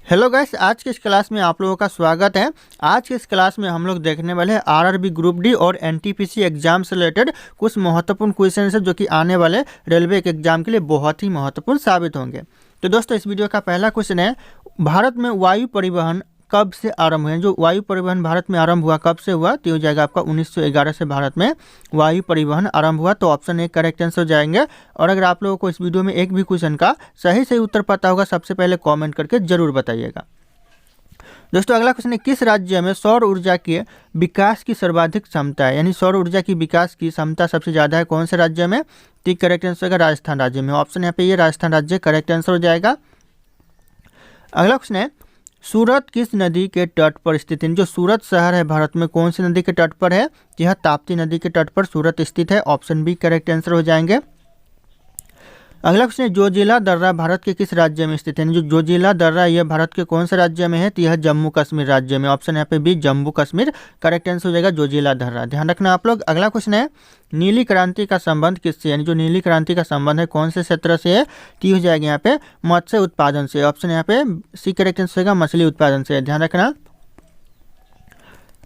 Hello guys, आज की इस क्लास में आप लोगों का स्वागत है। आज की इस क्लास में हम लोग देखने वाले हैं आरआरबी ग्रुप डी और एनटीपीसी एग्जाम से रिलेटेड कुछ महत्वपूर्ण क्वेश्चन है जो कि आने वाले रेलवे के एग्जाम के लिए बहुत ही महत्वपूर्ण साबित होंगे। तो दोस्तों, इस वीडियो का पहला क्वेश्चन है, भारत में वायु परिवहन कब से आरंभ हुए? जो वायु परिवहन भारत में आरंभ हुआ कब से हुआ? तो हो जाएगा आपका 1911 से भारत में वायु परिवहन आरंभ हुआ। तो ऑप्शन ए करेक्ट आंसर हो जाएंगे। और अगर आप लोगों को इस वीडियो में एक भी क्वेश्चन का सही उत्तर पता होगा, सबसे पहले कमेंट करके जरूर बताइएगा। दोस्तों, अगला क्वेश्चन है, किस राज्य में सौर ऊर्जा के विकास की सर्वाधिक क्षमता है? यानी सौर ऊर्जा की विकास की क्षमता सबसे ज़्यादा है कौन से राज्य में? तो करेक्ट आंसर होगा राजस्थान राज्य में। ऑप्शन यहाँ पे ये राजस्थान राज्य करेक्ट आंसर हो जाएगा। अगला क्वेश्चन है, सूरत किस नदी के तट पर स्थित है? जो सूरत शहर है भारत में कौन सी नदी के तट पर है? यह ताप्ती नदी के तट पर सूरत स्थित है। ऑप्शन बी करेक्ट आंसर हो जाएंगे। अगला क्वेश्चन है, जोजिला दर्रा भारत के किस राज्य में स्थित है? जो जोजिला दर्रा यह भारत के कौन से राज्य में है? तो यह जम्मू कश्मीर राज्य में। ऑप्शन यहाँ पे B Jammu Kashmir correct answer हो जाएगा, जोजिला दर्रा। ध्यान रखना आप लोग। अगला क्वेश्चन है, नीली क्रांति का संबंध किससे? यानी जो नीली क्रांति का संबंध है कौन से क्षेत्र से है? तो हो जाएगा यहाँ पे मत्स्य उत्पादन से। ऑप्शन यहाँ पे सी करेक्ट आंसर होगा, मछली उत्पादन से। ध्यान रखना।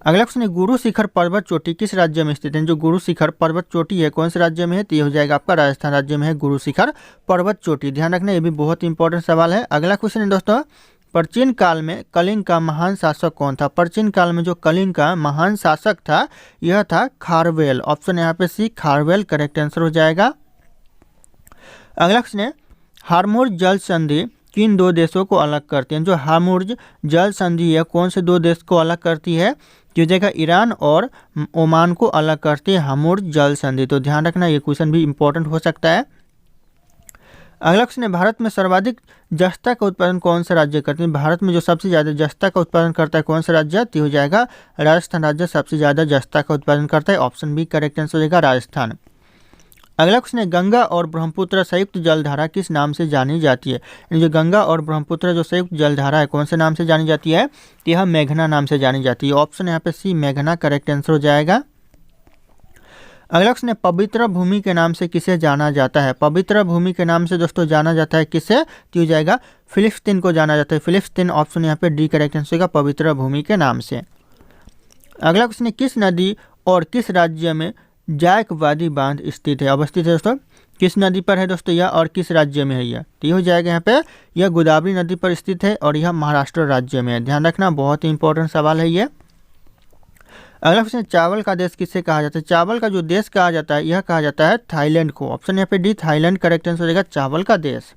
अगला क्वेश्चन है, गुरु शिखर पर्वत चोटी किस राज्य में स्थित है? जो गुरु शिखर पर्वत चोटी है कौन से राज्य में है? तो ये हो जाएगा आपका राजस्थान राज्य में है गुरु शिखर पर्वत चोटी। ध्यान रखना, ये भी बहुत इंपॉर्टेंट सवाल है। अगला क्वेश्चन है दोस्तों, प्राचीन काल में कलिंग का महान शासक कौन था? प्राचीन काल में जो कलिंग का महान शासक था यह था खारवेल। ऑप्शन यहाँ पे सी खारवेल करेक्ट आंसर हो जाएगा। अगला क्वेश्चन है, हार्मुज जल संधि किन दो देशों को अलग करती है? जो हार्मुज जल संधि है कौन से दो देश को अलग करती है? जो जगह ईरान और ओमान को अलग करती है हार्मुज जल संधि। तो ध्यान रखना, ये क्वेश्चन भी इंपॉर्टेंट हो सकता है। अगला क्वेश्चन है, भारत में सर्वाधिक जस्ता का उत्पादन कौन सा राज्य करते हैं? भारत में जो सबसे ज़्यादा जस्ता का उत्पादन करता है कौन सा राज्य? तो हो जाएगा राजस्थान राज्य सबसे ज़्यादा जस्ता का उत्पादन करता है। ऑप्शन बी करेक्ट आंसर हो जाएगा, राजस्थान। अगला क्वेश्चन है, गंगा और ब्रह्मपुत्र संयुक्त जलधारा किस नाम से जानी जाती है? जो गंगा और ब्रह्मपुत्र जो संयुक्त जलधारा है कौन से नाम से जानी जाती है? तो यह मेघना नाम से जानी जाती है। ऑप्शन यहाँ पे सी मेघना करेक्ट आंसर हो जाएगा। अगला क्वेश्चन है, पवित्र भूमि के नाम से किसे जाना जाता है? पवित्र भूमि के नाम से दोस्तों जाना जाता है किसे? तो हो जाएगा फिलिस्तीन को जाना जाता है, फिलिस्तीन। ऑप्शन यहाँ पे डी करेक्ट आंसर होगा, पवित्र भूमि के नाम से। अगला क्वेश्चन है, किस नदी और किस राज्य में जायकवादी बांध स्थित है, अवस्थित है? दोस्तों किस नदी पर है दोस्तों यह और किस राज्य में है यह? तो ये हो जाएगा यहाँ पे यह गोदावरी नदी पर स्थित है और यह महाराष्ट्र राज्य में है। ध्यान रखना, बहुत ही इंपॉर्टेंट सवाल है ये। अगला क्वेश्चन, चावल का देश किसे कहा जाता है? चावल का जो देश कहा जाता है यह कहा जाता है थाईलैंड को। ऑप्शन यहाँ पे डी थाईलैंड करेक्ट आंसर हो जाएगा, चावल का देश।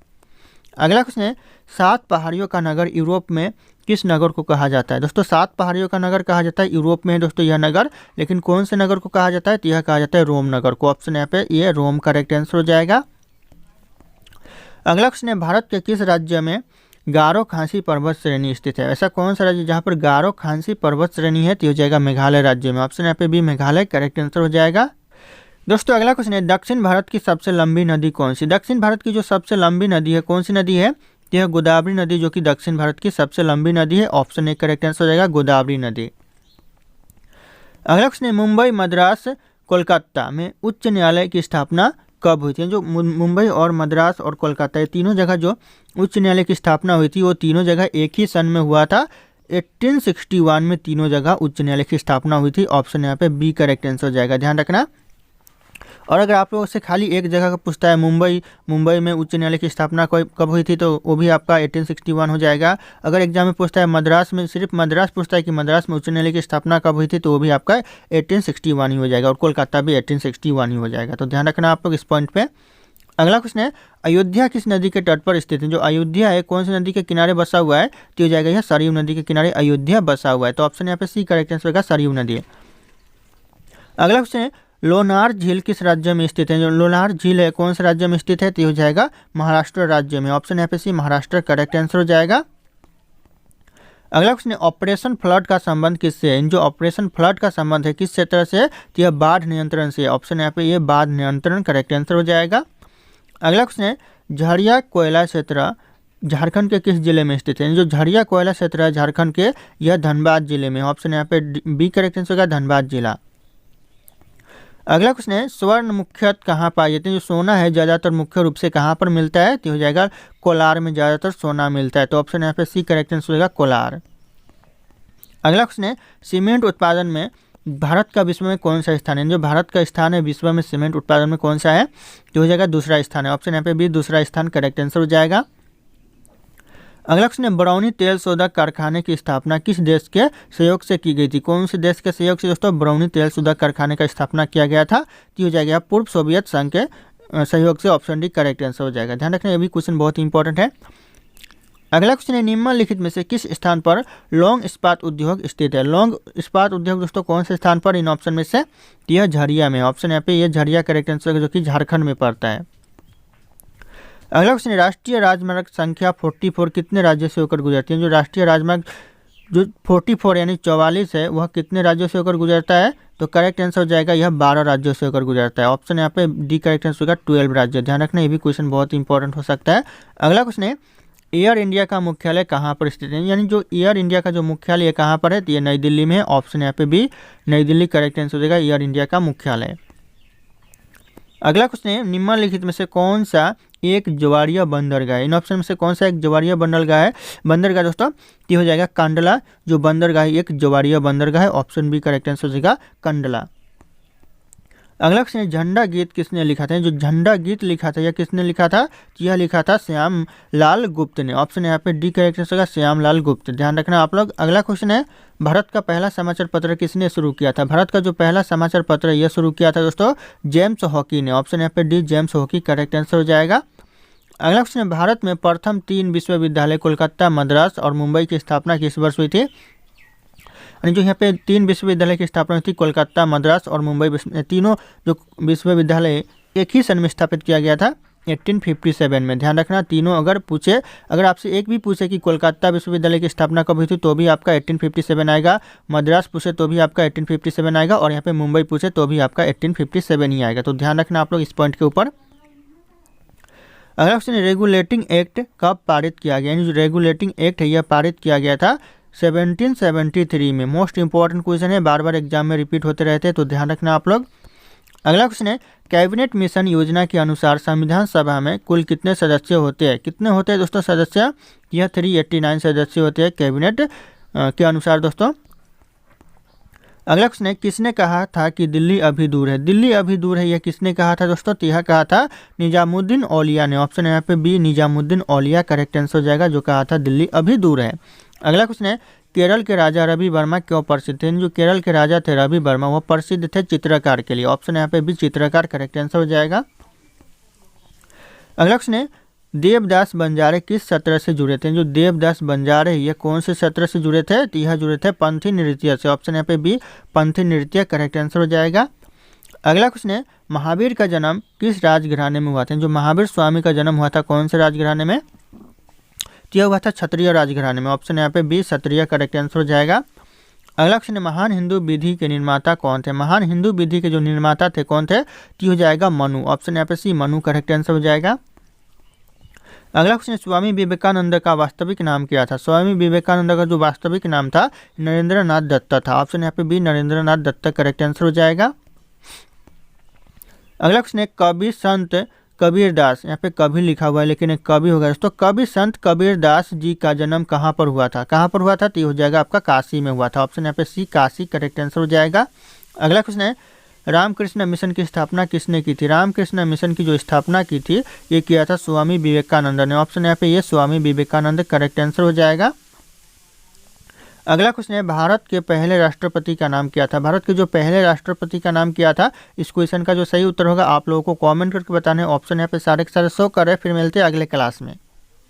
अगला क्वेश्चन है, 7 पहाड़ियों का नगर यूरोप में किस नगर को कहा जाता है? दोस्तों 7 पहाड़ियों का नगर कहा जाता है यूरोप में है दोस्तों यह नगर, लेकिन कौन से नगर को कहा जाता है? तो यह कहा जाता है रोम नगर को। ऑप्शन यहाँ पे ये रोम करेक्ट आंसर हो जाएगा। अगला क्वेश्चन है, भारत के किस राज्य में गारो खासी पर्वत श्रेणी स्थित है? ऐसा कौन सा राज्य जहाँ पर गारो खासी पर्वत श्रेणी है? तो हो जाएगा मेघालय राज्य में। ऑप्शन यहाँ पे भी मेघालय करेक्ट आंसर हो जाएगा। दोस्तों अगला क्वेश्चन है, दक्षिण भारत की सबसे लंबी नदी कौन सी? दक्षिण भारत की जो सबसे लंबी नदी है कौन सी नदी है? यह गोदावरी नदी जो कि दक्षिण भारत की सबसे लंबी नदी है। ऑप्शन ए करेक्ट आंसर हो जाएगा, गोदावरी नदी। अगला क्वेश्चन है, मुंबई, मद्रास, कोलकाता में उच्च न्यायालय की स्थापना कब हुई थी? जो मुंबई और मद्रास और कोलकाता ये तीनों जगह जो उच्च न्यायालय की स्थापना हुई थी वो तीनों जगह एक ही सन में हुआ था। 1861 में तीनों जगह उच्च न्यायालय की स्थापना हुई थी। ऑप्शन यहाँ पे बी करेक्ट आंसर हो जाएगा। ध्यान रखना। और अगर आप लोगों से खाली एक जगह का पूछता है मुंबई में उच्च न्यायालय की स्थापना कब हुई थी, तो वो भी आपका 1861 हो जाएगा। अगर एग्जाम में पूछता है मद्रास में, सिर्फ मद्रास पूछता है कि मद्रास में उच्च न्यायालय की स्थापना कब हुई थी, तो वो भी आपका 1861 ही हो जाएगा। और कोलकाता भी 1861 ही हो जाएगा। तो ध्यान रखना आप लोग इस पॉइंट पे। अगला क्वेश्चन है, अयोध्या किस नदी के तट पर स्थित है? जो अयोध्या है कौन सी नदी के किनारे बसा हुआ है? तो हो जाएगा यह सरयू नदी के किनारे अयोध्या बसा हुआ है। तो ऑप्शन यहाँ पे सी करेक्ट आंसर होगा, सरयू नदी। अगला क्वेश्चन है, लोनार झील किस राज्य में स्थित है? जो लोनार झील है कौन से राज्य में स्थित है? तो हो जाएगा महाराष्ट्र राज्य में। ऑप्शन यहाँ पे सी महाराष्ट्र करेक्ट आंसर हो जाएगा। अगला क्वेश्चन है, ऑपरेशन फ्लड का संबंध किससे है? जो ऑपरेशन फ्लड का संबंध है किस क्षेत्र से? तो यह बाढ़ नियंत्रण से। ऑप्शन यहाँ पे ये बाढ़ नियंत्रण करेक्ट आंसर हो जाएगा। अगला क्वेश्चन है, झरिया कोयला क्षेत्र झारखंड के किस जिले में स्थित है? जो झरिया कोयला क्षेत्र है झारखंड के यह धनबाद जिले में। ऑप्शन यहाँ पे बी करेक्ट आंसर होगा, धनबाद जिला। अगला क्वेश्चन है स्वर्ण मुख्यतः कहाँ पाए जाते हैं। जो सोना है ज़्यादातर मुख्य रूप से कहाँ पर मिलता है, तो हो जाएगा कोलार में ज़्यादातर सोना मिलता है। तो ऑप्शन यहाँ पे सी करेक्ट आंसर होगा कोलार। अगला क्वेश्चन है सीमेंट उत्पादन में भारत का विश्व में कौन सा स्थान है। जो भारत का स्थान है विश्व में सीमेंट उत्पादन में कौन सा है, तो हो जाएगा दूसरा स्थान है। ऑप्शन यहाँ पे भी दूसरा स्थान करेक्ट आंसर हो जाएगा। अगला क्वेश्चन है बरौनी तेल शोधक कारखाने की स्थापना किस देश के सहयोग से की गई थी। कौन से देश के सहयोग से दोस्तों बरौनी तेल शोधक कारखाने का स्थापना किया गया था, तो हो जाएगा पूर्व सोवियत संघ के सहयोग से। ऑप्शन डी करेक्ट आंसर हो जाएगा। ध्यान रखना ये भी क्वेश्चन बहुत इंपॉर्टेंट है। अगला क्वेश्चन है निम्नलिखित में से किस स्थान पर लौंग इस्पात उद्योग स्थित है। लौंग इस्पात उद्योग दोस्तों कौन से स्थान पर इन ऑप्शन में से, यह झरिया में। ऑप्शन यहाँ पे यह झरिया करेक्ट आंसर जो कि झारखंड में पड़ता है। अगला क्वेश्चन है राष्ट्रीय राजमार्ग संख्या 44 कितने राज्यों से होकर गुजरती है। जो राष्ट्रीय राजमार्ग जो 44 यानी 44 है वह कितने राज्यों से होकर गुजरता है, तो करेक्ट आंसर हो जाएगा यह 12 राज्यों से होकर गुजरता है। ऑप्शन यहाँ पे डी करेक्ट आंसर होगा 12 राज्य। ध्यान रखना ये भी क्वेश्चन बहुत इंपॉर्टेंट हो सकता है। अगला क्वेश्चन है एयर इंडिया का मुख्यालय कहाँ पर स्थित है। यानी जो एयर इंडिया का जो मुख्यालय कहाँ पर है, तो ये नई दिल्ली में है। ऑप्शन यहाँ पे भी नई दिल्ली करेक्ट आंसर हो जाएगा एयर इंडिया का मुख्यालय। अगला क्वेश्चन है निम्नलिखित में से कौन सा एक जवारिया बंदरगाह है। इन ऑप्शन में से कौन सा एक जवारिया बंदरगाह दोस्तों, ये हो जाएगा कांडला। जो बंदरगाह एक जवारिया बंदरगाह है। ऑप्शन बी करेक्ट आंसर हो जाएगा कांडला। अगला क्वेश्चन है झंडा गीत किसने लिखा था। जो झंडा गीत लिखा था यह किसने लिखा था, यह लिखा था श्याम लाल गुप्त ने। ऑप्शन यहाँ पे डी करेक्ट आंसर होगा श्याम लाल गुप्त। ध्यान रखना आप लोग। अगला क्वेश्चन है भारत का पहला समाचार पत्र किसने शुरू किया था। भारत का जो पहला समाचार पत्र यह शुरू किया था दोस्तों जेम्स हॉकी ने। ऑप्शन यहाँ पे D James hockey correct answer हो जाएगा। अगला क्वेश्चन है भारत में प्रथम 3 विश्वविद्यालय कोलकाता, मद्रास और मुंबई की स्थापना किस वर्ष हुई थी। जो यहाँ पे 3 विश्वविद्यालय की स्थापना हुई थी कोलकाता, मद्रास और मुंबई, तीनों जो विश्वविद्यालय एक ही सन में स्थापित किया गया था 1857 में। ध्यान रखना तीनों अगर आपसे एक भी पूछे कि कोलकाता विश्वविद्यालय की स्थापना कब हुई थी तो भी आपका 1857 आएगा, मद्रास पूछे तो भी आपका 1857 आएगा और यहाँ पे मुंबई पूछे तो भी आपका 1857 ही आएगा। तो ध्यान रखना आप लोग इस पॉइंट के ऊपर। अगला क्वेश्चन रेगुलेटिंग एक्ट कब पारित किया गया। यानी जो रेगुलेटिंग एक्ट है यह पारित किया गया था 1773 में। मोस्ट इंपॉर्टेंट क्वेश्चन है, बार बार एग्जाम में रिपीट होते रहते हैं, तो ध्यान रखना आप लोग। अगला क्वेश्चन है कैबिनेट मिशन योजना के अनुसार संविधान सभा में कुल कितने सदस्य होते हैं। कितने होते हैं दोस्तों सदस्य, यह 389 सदस्य होते हैं कैबिनेट के अनुसार दोस्तों। अगला क्वेश्चन है किसने कहा था कि दिल्ली अभी दूर है। दिल्ली अभी दूर है यह किसने कहा था दोस्तों, तो यह कहा था निजामुद्दीन औलिया ने। ऑप्शन यहाँ पे बी निजामुद्दीन औलिया करेक्ट आंसर हो जाएगा, जो कहा था दिल्ली अभी दूर है। अगला क्वेश्चन है केरल के राजा रवि वर्मा क्यों प्रसिद्ध थे। जो केरल के राजा थे रवि वर्मा वह प्रसिद्ध थे चित्रकार के लिए। ऑप्शन यहाँ पे भी चित्रकार करेक्ट आंसर हो जाएगा। अगला क्वेश्चन है देवदास बंजारे किस सत्र से जुड़े थे। जो देवदास बंजारे ये कौन से सत्र से जुड़े थे, तो यह जुड़े थे पंथी नृत्य से। ऑप्शन यहाँ पे बी पंथी नृत्य करेक्ट आंसर हो जाएगा। अगला क्वेश्चन है महावीर का जन्म किस राजघराने में हुआ था। जो महावीर स्वामी का जन्म हुआ था कौन से राजघराने में, तो यह हुआ था क्षत्रिय राजघराने में। ऑप्शन यहाँ पे बी क्षत्रिय करेक्ट आंसर हो जाएगा। अगला क्वेश्चन है महान हिंदू विधि के निर्माता कौन थे। महान हिंदू विधि के जो निर्माता थे कौन थे, तो हो जाएगा मनु। ऑप्शन यहाँ पे सी मनु करेक्ट आंसर हो जाएगा। अगला क्वेश्चन स्वामी विवेकानंद का वास्तविक नाम क्या था। स्वामी विवेकानंद का जो वास्तविक नाम था नरेंद्र नाथ दत्त था। ऑप्शन यहाँ पे बी नरेंद्र नाथ दत्त करेक्ट आंसर हो जाएगा। अगला क्वेश्चन है कवि संत कबीरदास, यहाँ पे कभी लिखा हुआ है लेकिन एक कवि होगा दोस्तों। कवि संत कबीरदास जी का जन्म कहाँ पर हुआ था। कहाँ पर हुआ था, तो ये हो जाएगा आपका काशी में हुआ था। ऑप्शन यहाँ पे सी काशी करेक्ट आंसर हो जाएगा। अगला क्वेश्चन है रामकृष्ण मिशन की स्थापना किसने की थी। रामकृष्ण मिशन की जो स्थापना की थी ये किया था स्वामी विवेकानंद ने। ऑप्शन यहाँ पे ये स्वामी विवेकानंद करेक्ट आंसर हो जाएगा। अगला क्वेश्चन है भारत के पहले राष्ट्रपति का नाम क्या था। भारत के जो पहले राष्ट्रपति का नाम क्या था, इस क्वेश्चन का जो सही उत्तर होगा आप लोगों को कमेंट करके बताना है। ऑप्शन यहाँ पे सारे के सारे शो कर रहे हैं। फिर मिलते हैं अगले क्लास में।